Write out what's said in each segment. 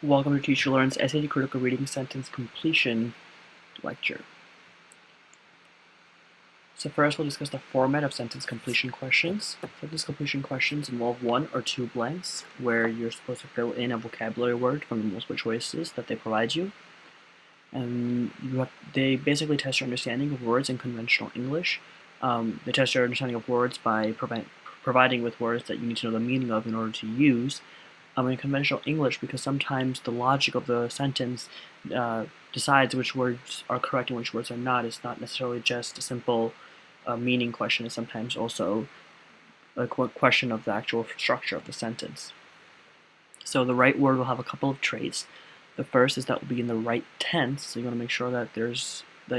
Welcome to Teacher Learn's SAT Critical Reading Sentence Completion lecture. So first we'll discuss the format of sentence completion questions. Sentence completion questions involve one or two blanks where you're supposed to fill in a vocabulary word from the multiple choices that they provide you. And they basically test your understanding of words in conventional English. They test your understanding of words by providing with words that you need to know the meaning of in order to use. In conventional English, because sometimes the logic of the sentence decides which words are correct and which words are not. It's not necessarily just a simple meaning question. It's sometimes also a question of the actual structure of the sentence. So the right word will have a couple of traits. The first is that will be in the right tense. So you want to make sure that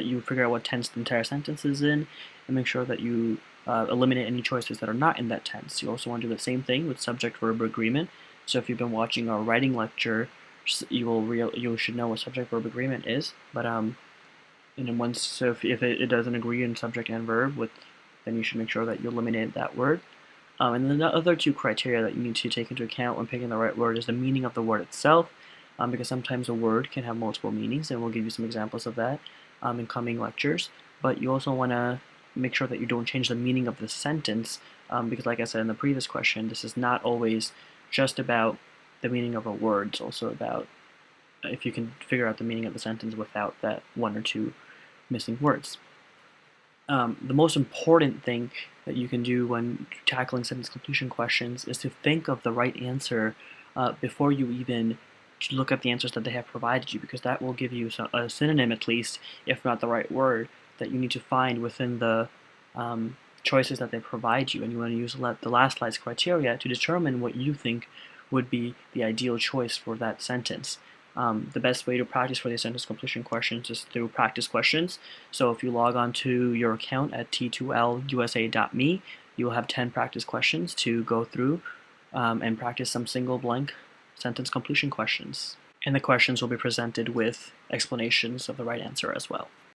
you figure out what tense the entire sentence is in, and make sure that you eliminate any choices that are not in that tense. You also want to do the same thing with subject-verb agreement. So if you've been watching our writing lecture, you should know what subject-verb agreement is. But if it doesn't agree in subject and verb, then you should make sure that you eliminate that word. And then the other two criteria that you need to take into account when picking the right word is the meaning of the word itself, because sometimes a word can have multiple meanings, and we'll give you some examples of that in coming lectures. But you also want to make sure that you don't change the meaning of the sentence, because like I said in the previous question, this is not always just about the meaning of a word. It's also about if you can figure out the meaning of the sentence without that one or two missing words. The most important thing that you can do when tackling sentence completion questions is to think of the right answer before you even look at the answers that they have provided you, because that will give you a synonym, at least, if not the right word, that you need to find within the choices that they provide you, and you want to use the last slide's criteria to determine what you think would be the ideal choice for that sentence. The best way to practice for these sentence completion questions is through practice questions. So if you log on to your account at t2lusa.me, you will have 10 practice questions to go through and practice some single blank sentence completion questions. And the questions will be presented with explanations of the right answer as well.